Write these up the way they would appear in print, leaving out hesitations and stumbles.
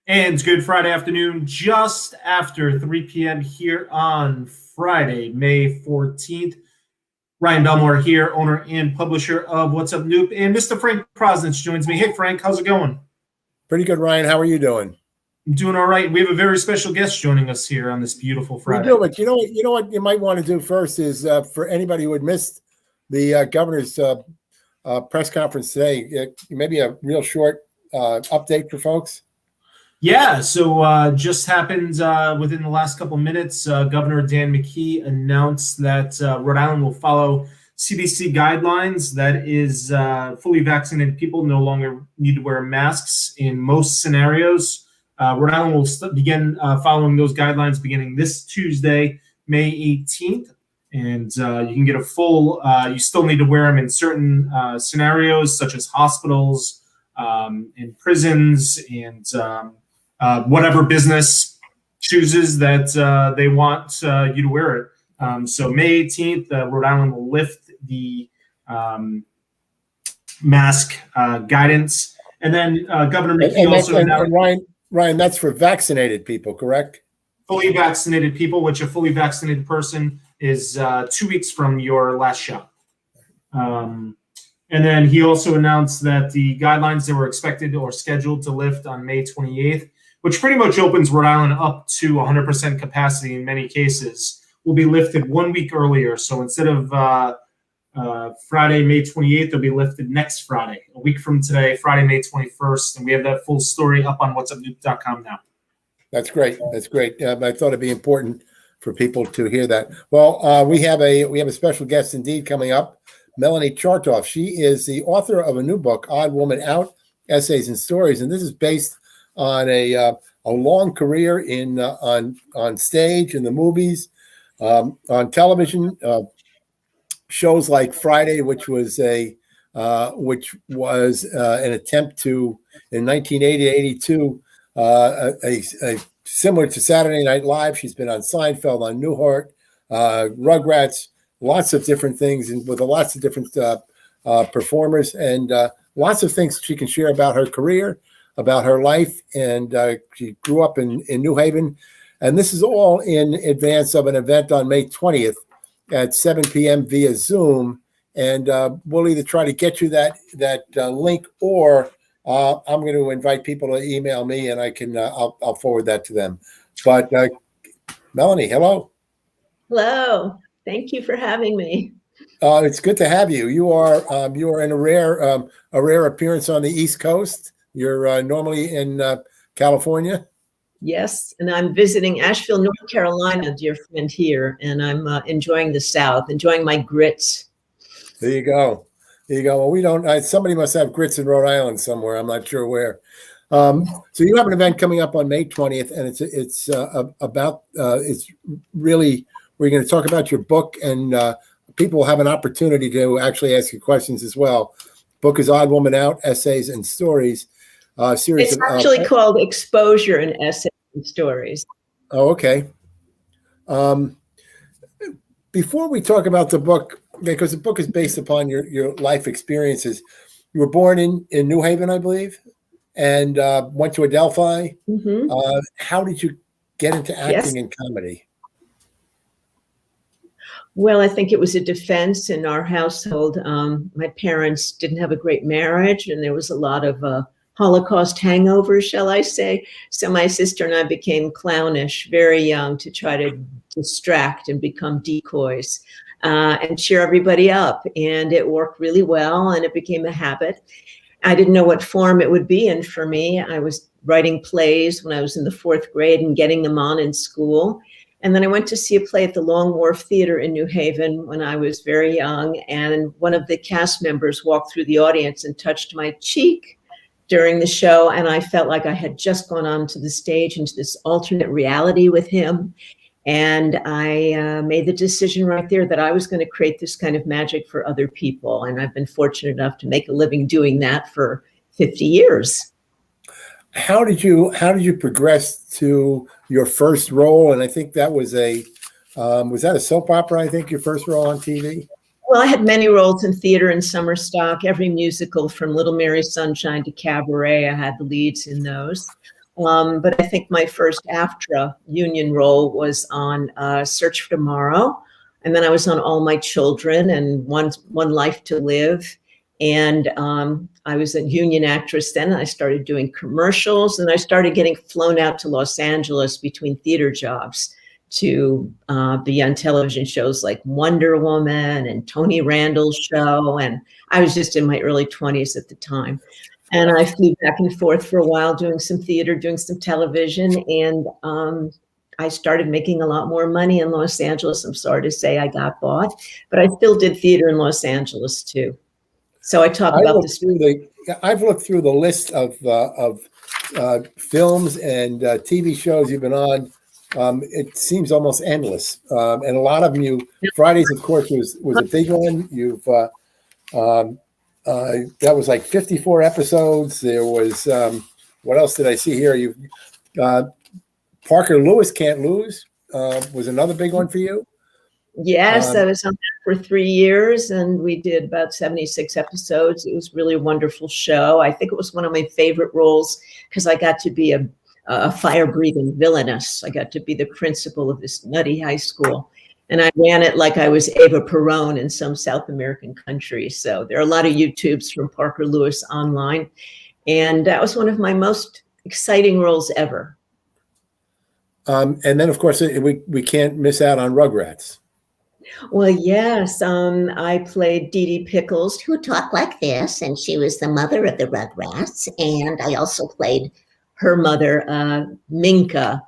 And good Friday afternoon, just after 3 p.m. here on Friday, May 14th. Ryan Belmore here, owner and publisher of WhatsUpNewp, and Mr. Frank Prosnitz joins me. Hey, Frank, how's it going? Pretty good, Ryan. How are you doing? I'm doing all right. We have a very special guest joining us here on this beautiful Friday. We do, but you know what you might want to do first is for anybody who had missed the governor's press conference today, maybe a real short update for folks. Yeah, so just happened within the last couple of minutes. Governor Dan McKee announced that Rhode Island will follow CDC guidelines. That is, fully vaccinated people no longer need to wear masks in most scenarios. Rhode Island will begin following those guidelines beginning this Tuesday, May 18th. And you can get a full, you still need to wear them in certain scenarios, such as hospitals, in prisons, and whatever business chooses that they want you to wear it. So May 18th, Rhode Island will lift the mask guidance. And then Governor McKee also announced— Ryan, that's for vaccinated people, correct? Fully vaccinated people, which a fully vaccinated person is 2 weeks from your last shot. And then he also announced that the guidelines that were expected or scheduled to lift on May 28th, which pretty much opens Rhode Island up to 100% capacity in many cases, will be lifted 1 week earlier. So instead of Friday, May 28th, they'll be lifted next Friday, a week from today, Friday, May 21st. And we have that full story up on WhatsUpNewp.com now. That's great. That's great. I thought it'd be important for people to hear that. Well, we have a special guest indeed coming up, Melanie Chartoff. She is the author of a new book, Odd Woman Out: Essays and Stories, and this is based on a long career in on stage, in the movies, on television, shows like Friday, which was an attempt to, in 1980-82, similar to Saturday Night Live. She's been on Seinfeld, on Newhart, Rugrats, lots of different things, and with lots of different performers, and lots of things she can share about her career, about her life. And she grew up in New Haven. And this is all in advance of an event on May 20th at 7 p.m. via Zoom. And we'll either try to get you that link, or I'm going to invite people to email me, and I'll forward that to them. But Melanie, hello. Hello. Thank you for having me. It's good to have you. You are in a rare appearance on the East Coast. You're normally in California. Yes, and I'm visiting Asheville, North Carolina, dear friend here, and I'm enjoying the South, enjoying my grits. There you go. There you go. Well, we don't. Somebody must have grits in Rhode Island somewhere. I'm not sure where. So you have an event coming up on May 20th, and it's really, we're going to talk about your book, and people will have an opportunity to actually ask you questions as well. Book is Odd Woman Out: Essays and Stories. Series. It's actually called Exposure and Essays and Stories. Oh, okay. Before we talk about the book, because the book is based upon your life experiences, you were born in New Haven, I believe, and went to Adelphi. Mm-hmm. How did you get into acting and comedy? Well, I think it was a defense in our household. My parents didn't have a great marriage, and there was a lot of Holocaust hangovers, shall I say. So my sister and I became clownish very young to try to distract and become decoys and cheer everybody up. And it worked really well, and it became a habit. I didn't know what form it would be in for me. I was writing plays when I was in the 4th grade and getting them on in school. And then I went to see a play at the Long Wharf Theater in New Haven when I was very young. And one of the cast members walked through the audience and touched my cheek during the show. And I felt like I had just gone onto the stage into this alternate reality with him. And I made the decision right there that I was going to create this kind of magic for other people. And I've been fortunate enough to make a living doing that for 50 years. How did you progress to your first role? And I think that was was that a soap opera? I think your first role on TV. Well, I had many roles in theater and summer stock, every musical from Little Mary Sunshine to Cabaret. I had the leads in those. But I think my first AFTRA union role was on Search for Tomorrow. And then I was on All My Children and One Life to Live. And I was a union actress then. I started doing commercials, and I started getting flown out to Los Angeles between theater jobs to be on television shows like Wonder Woman and Tony Randall's show. And I was just in my early 20s at the time. And I flew back and forth for a while doing some theater, doing some television. And I started making a lot more money in Los Angeles. I'm sorry to say I got bought, but I still did theater in Los Angeles too. So I talk about this. I've looked through the list of films and TV shows you've been on. It seems almost endless, and a lot of them. Fridays, of course, was a big one. You've that was like 54 episodes. There was what else did I see here? You Parker Lewis Can't Lose was another big one for you. Yes, I was on that for 3 years, and we did about 76 episodes. It was really a wonderful show. I think it was one of my favorite roles because I got to be a fire-breathing villainess. I got to be the principal of this nutty high school. And I ran it like I was Eva Perón in some South American country. So there are a lot of YouTubes from Parker Lewis online. And that was one of my most exciting roles ever. And then, of course, we can't miss out on Rugrats. Well, yes, I played Dee Dee Pickles, who talked like this, and she was the mother of the Rugrats. And I also played her mother, Minka,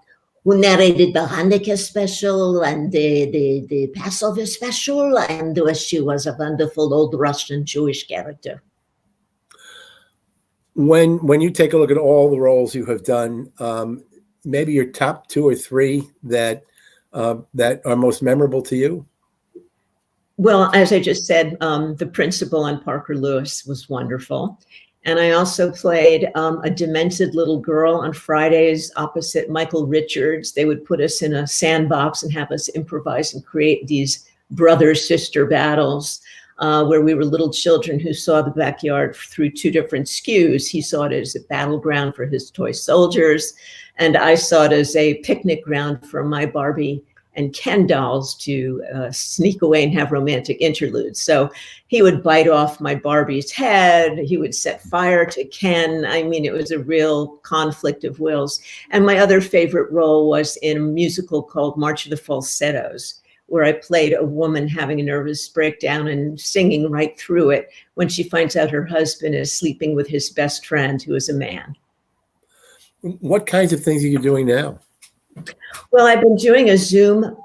who narrated the Hanukkah special and the Passover special, and she was a wonderful old Russian Jewish character. When you take a look at all the roles you have done, maybe your top 2 or 3 that are most memorable to you? Well, as I just said, the principal on Parker Lewis was wonderful. And I also played a demented little girl on Fridays opposite Michael Richards. They would put us in a sandbox and have us improvise and create these brother-sister battles where we were little children who saw the backyard through 2 different skews. He saw it as a battleground for his toy soldiers, and I saw it as a picnic ground for my Barbie and Ken dolls to sneak away and have romantic interludes. So he would bite off my Barbie's head. He would set fire to Ken. I mean, it was a real conflict of wills. And my other favorite role was in a musical called March of the Falsettos, where I played a woman having a nervous breakdown and singing right through it when she finds out her husband is sleeping with his best friend, who is a man. What kinds of things are you doing now? Well, I've been doing a Zoom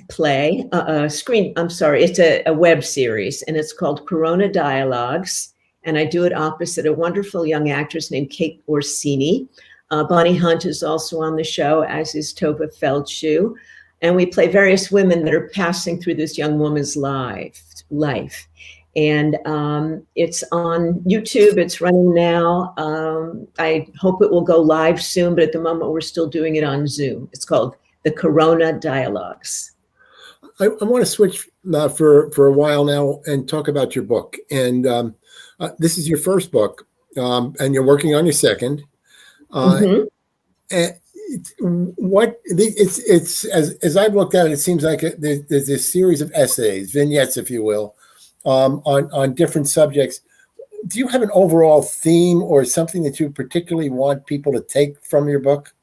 play, it's a web series, and it's called Corona Dialogues. And I do it opposite a wonderful young actress named Kate Orsini. Bonnie Hunt is also on the show, as is Tova Feldshuh. And we play various women that are passing through this young woman's life. And it's on YouTube. It's running now. I hope it will go live soon, but at the moment we're still doing it on Zoom. It's called the Corona Dialogues. I want to switch for a while now and talk about your book. And this is your first book, and you're working on your second. And it's as I've looked at it, it seems like there's this series of essays, vignettes, if you will, on different subjects. Do you have an overall theme or something that you particularly want people to take from your book?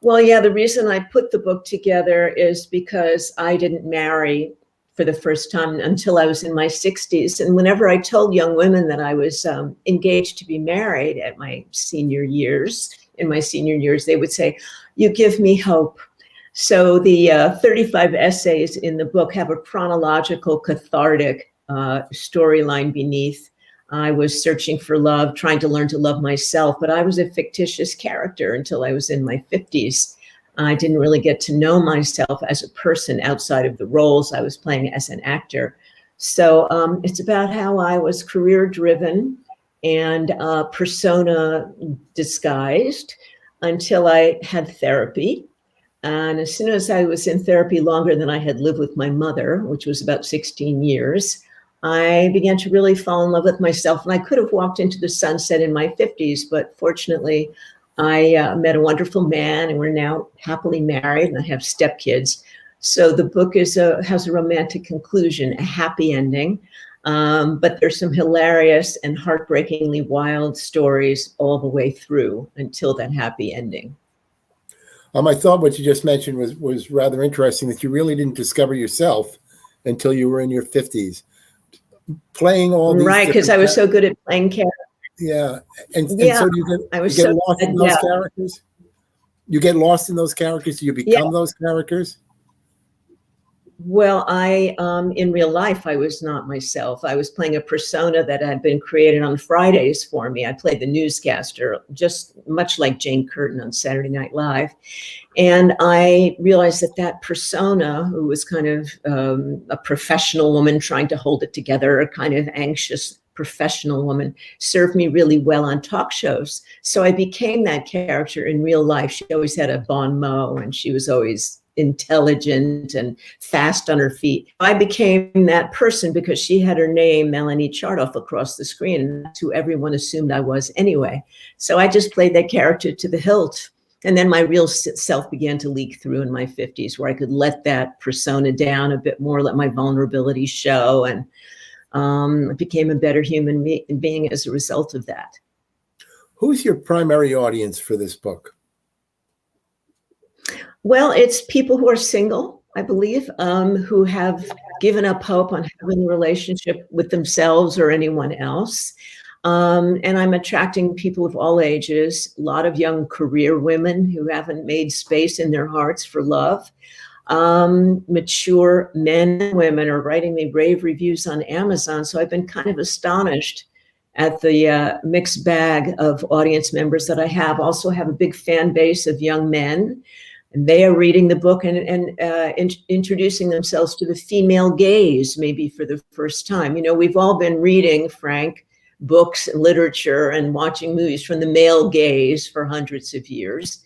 Well, yeah, the reason I put the book together is because I didn't marry for the first time until I was in my 60s. And whenever I told young women that I was engaged to be married in my senior years, they would say, "You give me hope." So the 35 essays in the book have a chronological, cathartic storyline beneath. I was searching for love, trying to learn to love myself, but I was a fictitious character until I was in my 50s. I didn't really get to know myself as a person outside of the roles I was playing as an actor. So it's about how I was career-driven and persona disguised until I had therapy. And as soon as I was in therapy longer than I had lived with my mother, which was about 16 years, I began to really fall in love with myself. And I could have walked into the sunset in my 50s, but fortunately, I met a wonderful man, and we're now happily married, and I have stepkids. So the book has a romantic conclusion, a happy ending, but there's some hilarious and heartbreakingly wild stories all the way through until that happy ending. I thought what you just mentioned was rather interesting, that you really didn't discover yourself until you were in your 50s. Playing all these right, because I was so good at playing characters. Yeah, and Yeah, so you I was get so lost in those characters? You get lost in those characters? Do you become those characters? Well, in real life, I was not myself. I was playing a persona that had been created on Fridays for me. I played the newscaster, just much like Jane Curtin on Saturday Night Live. And I realized that persona, who was kind of a professional woman trying to hold it together, a kind of anxious professional woman, served me really well on talk shows. So I became that character in real life. She always had a bon mot, and she was always intelligent and fast on her feet. I became that person because she had her name, Melanie Chartoff, across the screen, and that's who everyone assumed I was anyway. So I just played that character to the hilt. And then my real self began to leak through in my 50s, where I could let that persona down a bit more, let my vulnerability show, and I became a better human being as a result of that. Who's your primary audience for this book? Well, it's people who are single, I believe, who have given up hope on having a relationship with themselves or anyone else. And I'm attracting people of all ages, a lot of young career women who haven't made space in their hearts for love. Mature men and women are writing me rave reviews on Amazon. So I've been kind of astonished at the mixed bag of audience members that I have. Also have a big fan base of young men, and they are reading the book and introducing themselves to the female gaze, maybe for the first time. You know, we've all been reading, Frank, books and literature and watching movies from the male gaze for hundreds of years.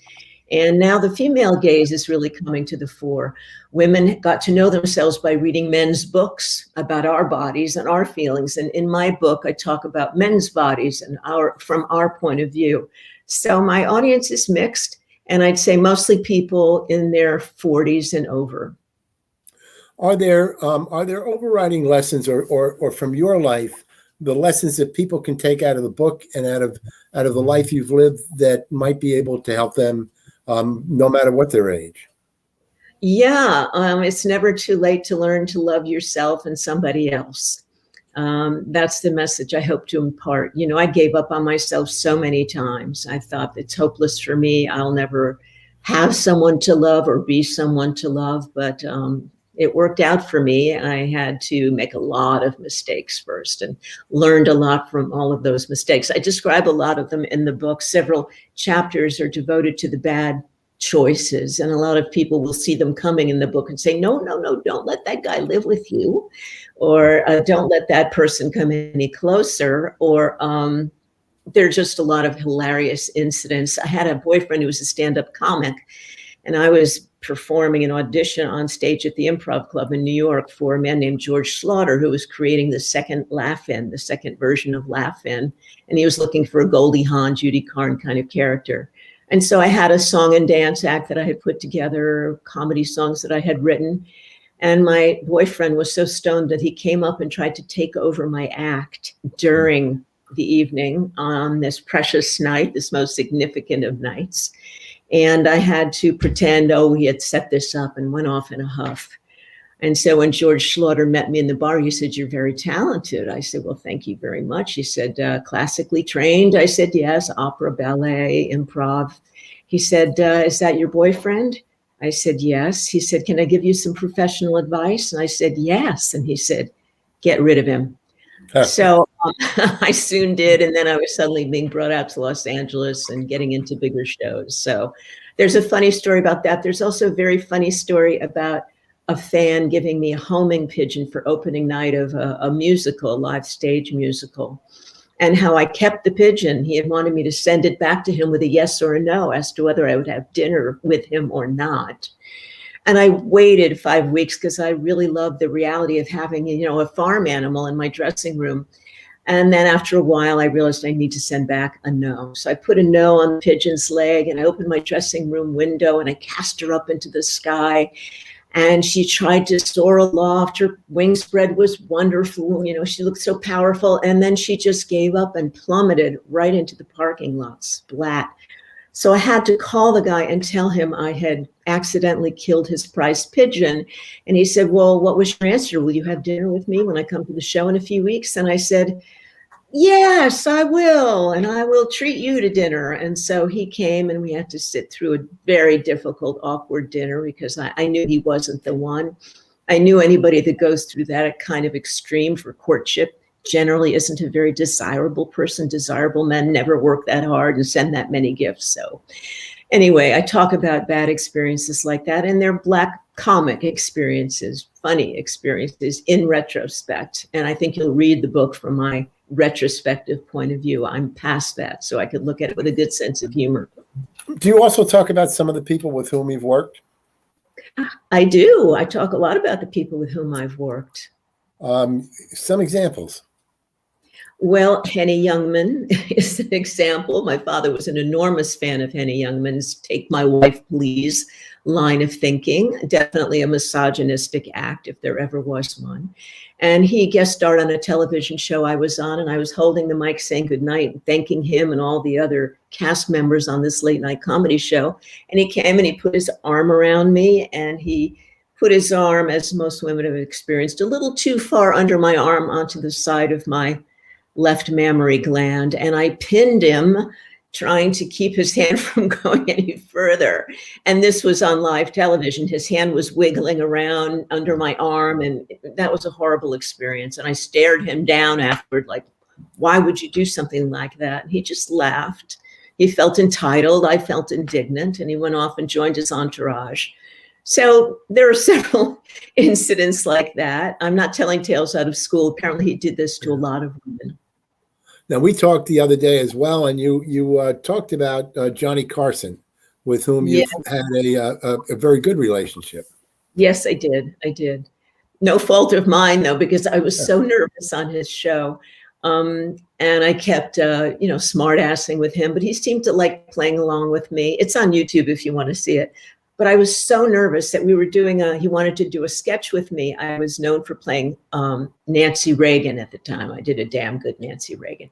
And now the female gaze is really coming to the fore. Women got to know themselves by reading men's books about our bodies and our feelings. And in my book, I talk about men's bodies and from our point of view. So my audience is mixed, and I'd say mostly people in their 40s and over. Are there overriding lessons or from your life, the lessons that people can take out of the book and out of the life you've lived that might be able to help them no matter what their age? Yeah, it's never too late to learn to love yourself and somebody else. That's the message I hope to impart. You know, I gave up on myself so many times. I thought it's hopeless for me. I'll never have someone to love or be someone to love, but it worked out for me. I had to make a lot of mistakes first and learned a lot from all of those mistakes. I describe a lot of them in the book. Several chapters are devoted to the bad choices, and a lot of people will see them coming in the book and say, no, don't let that guy live with you, or don't let that person come any closer, or there are just a lot of hilarious incidents. I had a boyfriend who was a stand-up comic, and I was performing an audition on stage at the Improv Club in New York for a man named George Slaughter, who was creating the second Laugh-In, the second version of Laugh-In. And he was looking for a Goldie Hawn, Judy Carn kind of character. And so I had a song and dance act that I had put together, comedy songs that I had written. And my boyfriend was so stoned that he came up and tried to take over my act during the evening on this precious night, this most significant of nights. And I had to pretend, he had set this up, and went off in a huff. And so when George Slaughter met me in the bar, he said, "You're very talented." I said, "Well, thank you very much." He said, "Classically trained?" I said, "Yes, opera, ballet, improv." He said, "Is that your boyfriend?" I said, "Yes." He said, "Can I give you some professional advice?" And I said, "Yes." And he said, "Get rid of him." So I soon did. And then I was suddenly being brought out to Los Angeles and getting into bigger shows. So there's a funny story about that. There's also a very funny story about a fan giving me a homing pigeon for opening night of a musical, a live stage musical, and how I kept the pigeon. He had wanted me to send it back to him with a yes or a no as to whether I would have dinner with him or not. And I waited 5 weeks because I really loved the reality of having, a farm animal in my dressing room. And then after a while, I realized I need to send back a no. So I put a no on the pigeon's leg, and I opened my dressing room window and I cast her up into the sky. And she tried to soar aloft. Her wing spread was wonderful. You know, she looked so powerful. And then she just gave up and plummeted right into the parking lot, splat. So I had to call the guy and tell him I had accidentally killed his prized pigeon. And he said, well, what was your answer? Will you have dinner with me when I come to the show in a few weeks? And I said, yes, I will. And I will treat you to dinner. And so he came, and we had to sit through a very difficult, awkward dinner because I knew he wasn't the one. I knew anybody that goes through that kind of extreme for courtship generally isn't a very desirable person. Desirable men never work that hard and send that many gifts. So anyway, I talk about bad experiences like that, and they're Black comic experiences, funny experiences in retrospect. And I think you'll read the book from my retrospective point of view. I'm past that, so I could look at it with a good sense of humor. Do you also talk about some of the people with whom you've worked? I do. I talk a lot about the people with whom I've worked. Some examples. Well, Henny Youngman is an example. My father was an enormous fan of Henny Youngman's Take My Wife, Please line of thinking. Definitely a misogynistic act, if there ever was one. And he guest starred on a television show I was on, and I was holding the mic saying goodnight and thanking him and all the other cast members on this late night comedy show. And he came and he put his arm around me, and he put his arm, as most women have experienced, a little too far under my arm onto the side of my left mammary gland. And I pinned him, trying to keep his hand from going any further. And this was on live television. His hand was wiggling around under my arm, and that was a horrible experience. And I stared him down afterward, like, why would you do something like that? And he just laughed. He felt entitled. I felt indignant, and he went off and joined his entourage. So there are several incidents like that. I'm not telling tales out of school. Apparently he did this to a lot of women. Now, we talked the other day as well, and you talked about Johnny Carson, with whom you've had a very good relationship. Yes, I did. I did. No fault of mine, though, because I was so nervous on his show. And I kept, smart-assing with him, but he seemed to like playing along with me. It's on YouTube if you want to see it. But I was so nervous that we were he wanted to do a sketch with me. I was known for playing Nancy Reagan at the time. I did a damn good Nancy Reagan.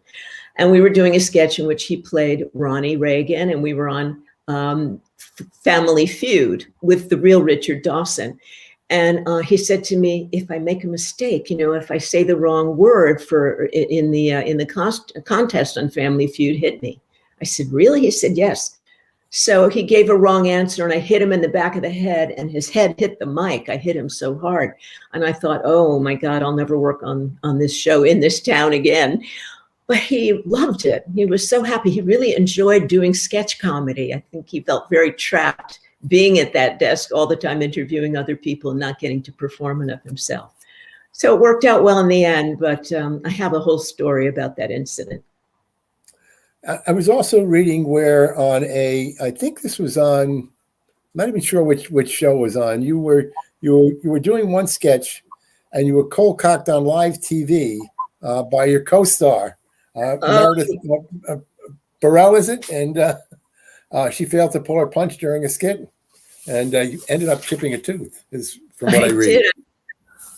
And we were doing a sketch in which he played Ronnie Reagan, and we were on Family Feud with the real Richard Dawson. And he said to me, if I make a mistake, if I say the wrong word in the contest on Family Feud, hit me. I said, really? He said, yes. So he gave a wrong answer, and I hit him in the back of the head, and his head hit the mic. I hit him so hard. And I thought, oh my God, I'll never work on this show in this town again. But he loved it. He was so happy. He really enjoyed doing sketch comedy. I think he felt very trapped being at that desk all the time, interviewing other people and not getting to perform enough himself. So it worked out well in the end, but I have a whole story about that incident. I was also reading where I think this was on, I'm not even sure which show it was on. You were doing one sketch, and you were cold cocked on live TV by your co-star, Meredith Burrell, is it? And she failed to pull her punch during a skit, and you ended up chipping a tooth, is from what I read. Did.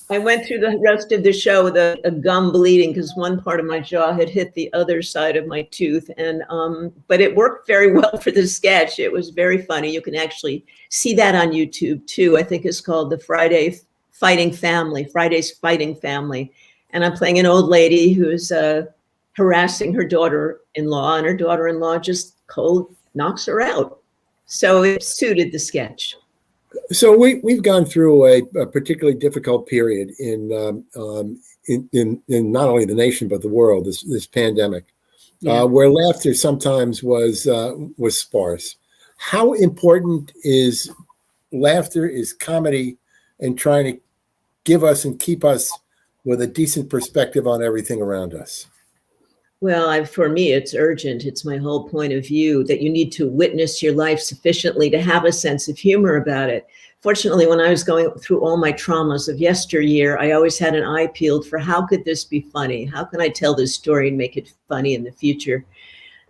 I went through the rest of the show with a gum bleeding because one part of my jaw had hit the other side of my tooth. And but it worked very well for the sketch. It was very funny. You can actually see that on YouTube too. I think it's called the Friday's Fighting Family. And I'm playing an old lady who's harassing her daughter-in-law, and her daughter-in-law just cold knocks her out. So it suited the sketch. So we've gone through a particularly difficult period in not only the nation but the world. This pandemic, where laughter sometimes was sparse. How important is laughter, is comedy, in trying to give us and keep us with a decent perspective on everything around us? Well, for me, it's urgent. It's my whole point of view that you need to witness your life sufficiently to have a sense of humor about it. Fortunately, when I was going through all my traumas of yesteryear, I always had an eye peeled for how could this be funny? How can I tell this story and make it funny in the future?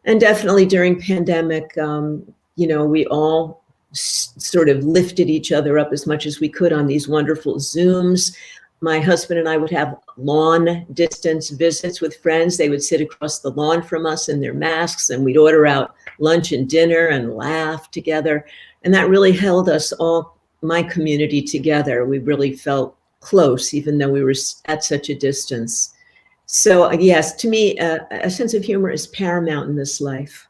And definitely during pandemic, we all sort of lifted each other up as much as we could on these wonderful Zooms. My husband and I would have lawn distance visits with friends. They would sit across the lawn from us in their masks, and we'd order out lunch and dinner and laugh together. And that really held us all, my community, together. We really felt close, even though we were at such a distance. So yes, to me, a sense of humor is paramount in this life.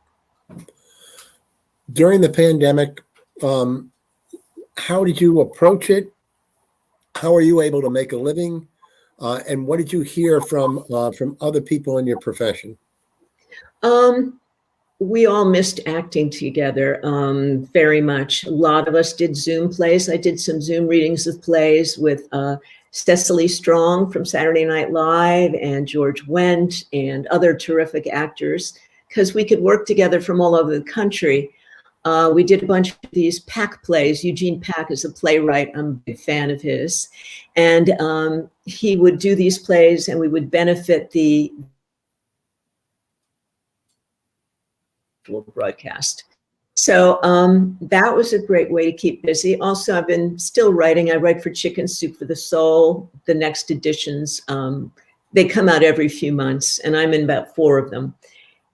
During the pandemic, how did you approach it? How are you able to make a living? And what did you hear from other people in your profession? We all missed acting together very much. A lot of us did Zoom plays. I did some Zoom readings of plays with Cecily Strong from Saturday Night Live and George Wendt and other terrific actors, because we could work together from all over the country. We did a bunch of these Pack plays. Eugene Pack is a playwright. I'm a big fan of his. And he would do these plays, and we would benefit the broadcast. So that was a great way to keep busy. Also, I've been still writing. I write for Chicken Soup for the Soul. The next editions, they come out every few months, and I'm in about 4 of them.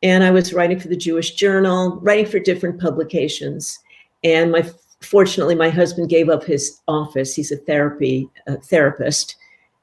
And I was writing for the Jewish Journal, writing for different publications. And fortunately, my husband gave up his office. He's a therapist,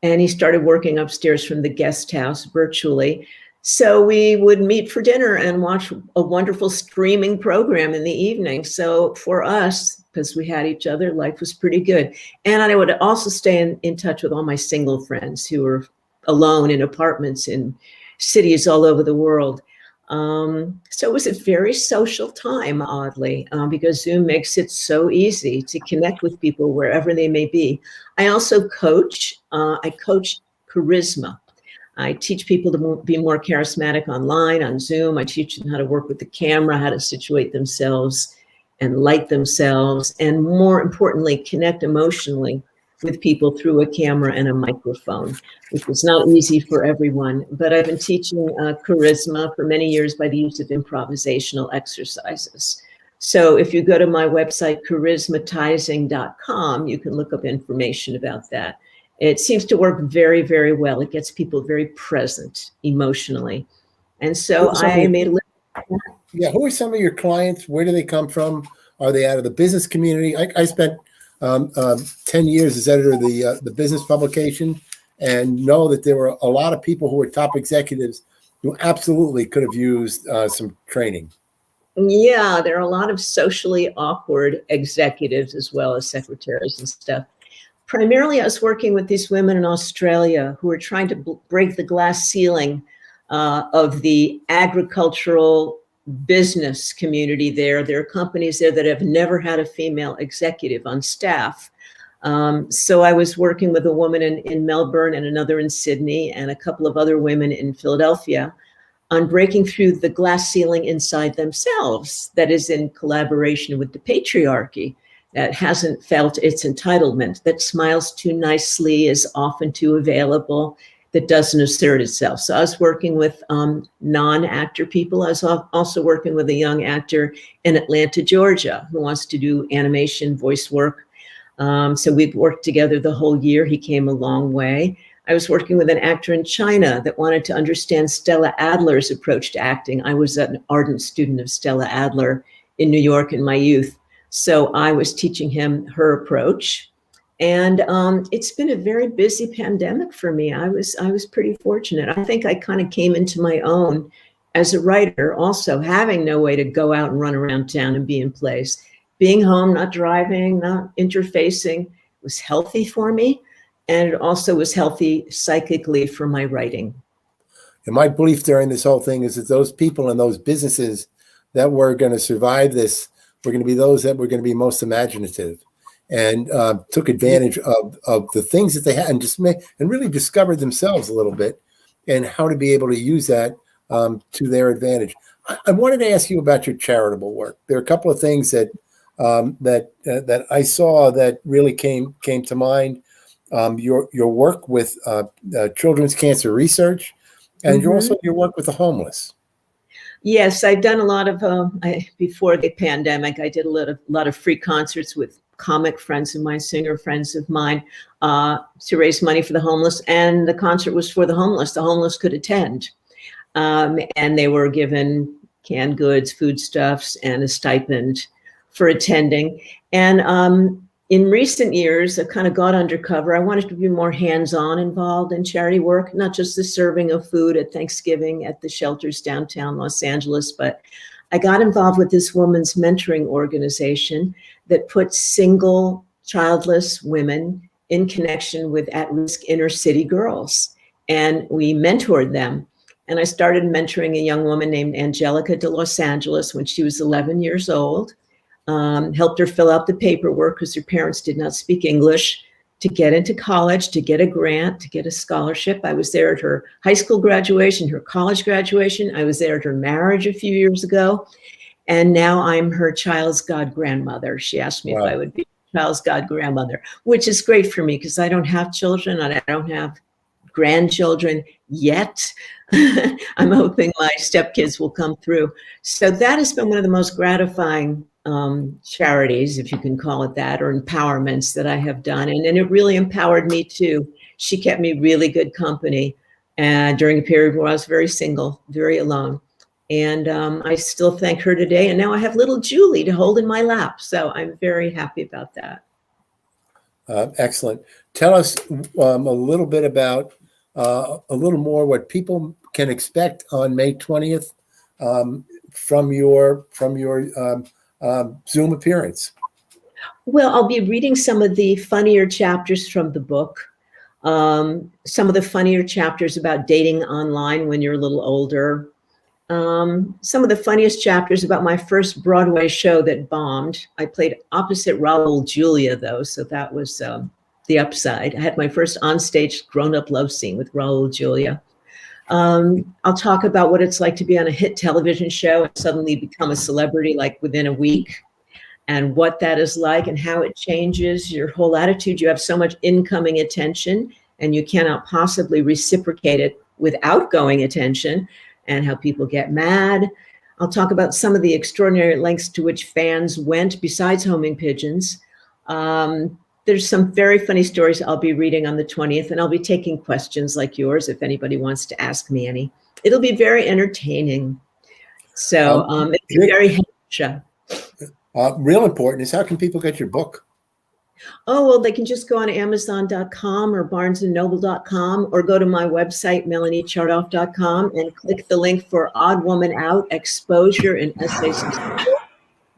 and he started working upstairs from the guest house virtually. So we would meet for dinner and watch a wonderful streaming program in the evening. So for us, because we had each other, life was pretty good. And I would also stay in touch with all my single friends who were alone in apartments in cities all over the world. So it was a very social time, oddly, because Zoom makes it so easy to connect with people wherever they may be. I also coach. I coach charisma. I teach people to be more charismatic online, on Zoom. I teach them how to work with the camera, how to situate themselves and light themselves, and more importantly, connect emotionally with people through a camera and a microphone, which is not easy for everyone. But I've been teaching charisma for many years by the use of improvisational exercises. So if you go to my website, charismatizing.com, you can look up information about that. It seems to work very, very well. It gets people very present emotionally. And so I made a living. Yeah, who are some of your clients? Where do they come from? Are they out of the business community? I spent 10 years as editor of the business publication, and know that there were a lot of people who were top executives who absolutely could have used some training. Yeah, there are a lot of socially awkward executives as well as secretaries and stuff. Primarily, I was working with these women in Australia who were trying to break the glass ceiling of the agricultural business community there. There are companies there that have never had a female executive on staff. So I was working with a woman in Melbourne and another in Sydney and a couple of other women in Philadelphia on breaking through the glass ceiling inside themselves, that is in collaboration with the patriarchy that hasn't felt its entitlement, that smiles too nicely, is often too available, that doesn't assert itself. So I was working with non-actor people. I was also working with a young actor in Atlanta, Georgia, who wants to do animation voice work. So we've worked together the whole year. He came a long way. I was working with an actor in China that wanted to understand Stella Adler's approach to acting. I was an ardent student of Stella Adler in New York in my youth. So I was teaching him her approach. And it's been a very busy pandemic for me. I was pretty fortunate. I think I kind of came into my own as a writer, also having no way to go out and run around town and be in plays. Being home, not driving, not interfacing was healthy for me. And it also was healthy psychically for my writing. And my belief during this whole thing is that those people and those businesses that were going to survive this were going to be those that were going to be most imaginative and took advantage of the things that they had and really discovered themselves a little bit and how to be able to use that to their advantage. I wanted to ask you about your charitable work. There are a couple of things that that I saw that really came to mind. Your work with children's cancer research, and your work with the homeless. Yes, I've done a lot of, before the pandemic, I did a lot of free concerts with comic friends of mine, singer friends of mine, to raise money for the homeless. And the concert was for the homeless. The homeless could attend. And they were given canned goods, foodstuffs, and a stipend for attending. And in recent years, I've kind of got undercover. I wanted to be more hands-on involved in charity work, not just the serving of food at Thanksgiving at the shelters downtown Los Angeles, but I got involved with this woman's mentoring organization that puts single, childless women in connection with at-risk inner city girls. And we mentored them. And I started mentoring a young woman named Angelica de Los Angeles when she was 11 years old. Helped her fill out the paperwork because her parents did not speak English, to get into college, to get a grant, to get a scholarship. I was there at her high school graduation, her college graduation. I was there at her marriage a few years ago. And now I'm her child's godgrandmother. She asked me if I would be her child's godgrandmother, which is great for me because I don't have children and I don't have grandchildren yet. I'm hoping my stepkids will come through. So that has been one of the most gratifying charities, if you can call it that, or empowerments that I have done. And it really empowered me too. She kept me really good company during a period where I was very single, very alone. And I still thank her today. And now I have little Julie to hold in my lap. So I'm very happy about that. Excellent. Tell us a little bit about a little more what people can expect on May 20th from your Zoom appearance. Well, I'll be reading some of the funnier chapters from the book. Some of the funnier chapters about dating online when you're a little older. Some of the funniest chapters about my first Broadway show that bombed. I played opposite Raul Julia, though, so that was the upside. I had my first onstage grown-up love scene with Raul Julia. I'll talk about what it's like to be on a hit television show and suddenly become a celebrity like within a week, and what that is like and how it changes your whole attitude. You have so much incoming attention and you cannot possibly reciprocate it with outgoing attention, and how people get mad. I'll talk about some of the extraordinary lengths to which fans went besides homing pigeons. There's some very funny stories I'll be reading on the 20th, and I'll be taking questions like yours if anybody wants to ask me any. It'll be very entertaining. So it's a very happy show. Real important is, how can people get your book? Oh, well, they can just go on Amazon.com or BarnesandNoble.com, or go to my website, MelanieChartoff.com, and click the link for Odd Woman Out, Exposure and Essays.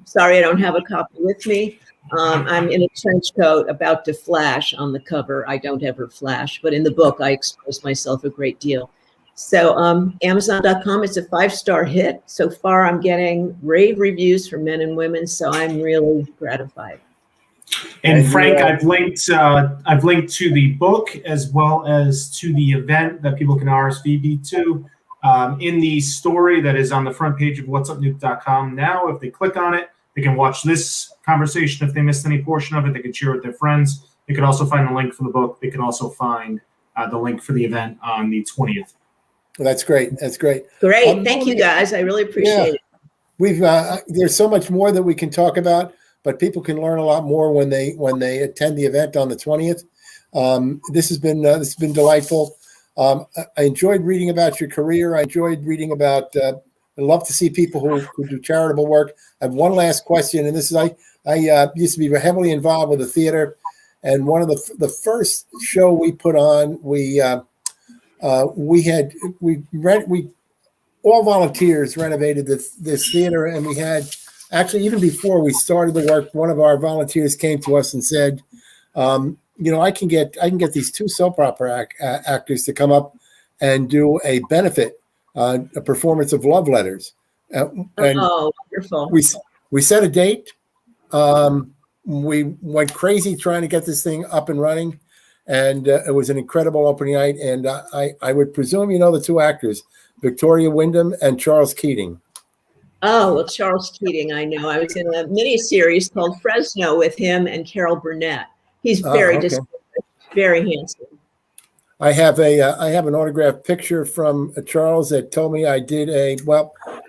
Sorry, I don't have a copy with me. I'm in a trench coat about to flash on the cover. I don't ever flash, but in the book, I expose myself a great deal. So Amazon.com, it's a 5-star hit. So far, I'm getting rave reviews from men and women, so I'm really gratified. And Frank, I've linked to the book as well as to the event that people can RSVP to in the story that is on the front page of WhatsUpNewp.com now. If they click on it, they can watch this conversation. If they missed any portion of it, they can share it with their friends. They can also find the link for the book. They can also find the link for the event on the 20th. Well, that's great. That's great. Great. Thank you, guys. I really appreciate it. We've there's so much more that we can talk about, but people can learn a lot more when they attend the event on the 20th. This has been delightful. I enjoyed reading about your career. I enjoyed reading about. I love to see people who do charitable work. I have one last question, and this is I used to be heavily involved with the theater, and one of the first show we put on, we all volunteers renovated this theater, and we had, actually, even before we started the work, one of our volunteers came to us and said, I can get these 2 soap opera actors to come up and do a benefit, a performance of Love Letters. And wonderful. We set a date. We went crazy trying to get this thing up and running. And it was an incredible opening night. And I would presume you know the 2 actors, Victoria Wyndham, and Charles Keating. Oh, well, Charles Keating, I know. I was in a mini-series called Fresno with him and Carol Burnett. He's very Okay. distinguished, very handsome. I have an autographed picture from Charles that told me I did I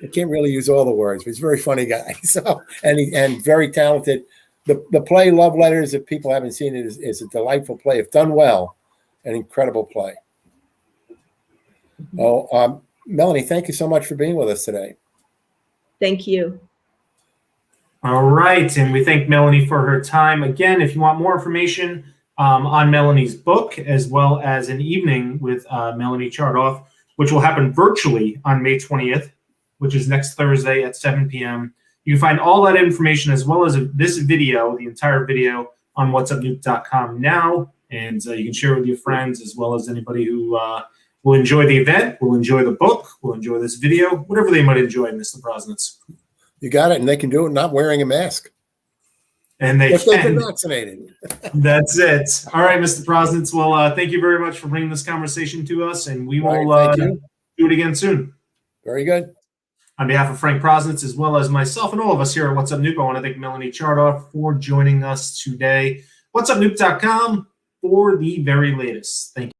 can't really use all the words, but he's a very funny guy. So and very talented. The play Love Letters, if people haven't seen it, is a delightful play. If done well, an incredible play. Oh, Melanie, thank you so much for being with us today. Thank you. All right, and we thank Melanie for her time. Again, if you want more information on Melanie's book, as well as an evening with Melanie Chartoff, which will happen virtually on May 20th, which is next Thursday at 7 p.m., you can find all that information as well as this video, the entire video, on WhatsUpNewp.com now, and you can share with your friends as well as anybody who will enjoy the event, will enjoy the book, will enjoy this video, whatever they might enjoy, Mr. Brosnitz. You got it, and they can do it not wearing a mask. And they if they've can. been vaccinated. That's it. All right, Mr. Brosnitz. Well, thank you very much for bringing this conversation to us, and we will do it again soon. Very good. On behalf of Frank Brosnitz, as well as myself and all of us here at What's Up Noop, I want to thank Melanie Chartoff for joining us today. WhatsUpNewp.com for the very latest. Thank you.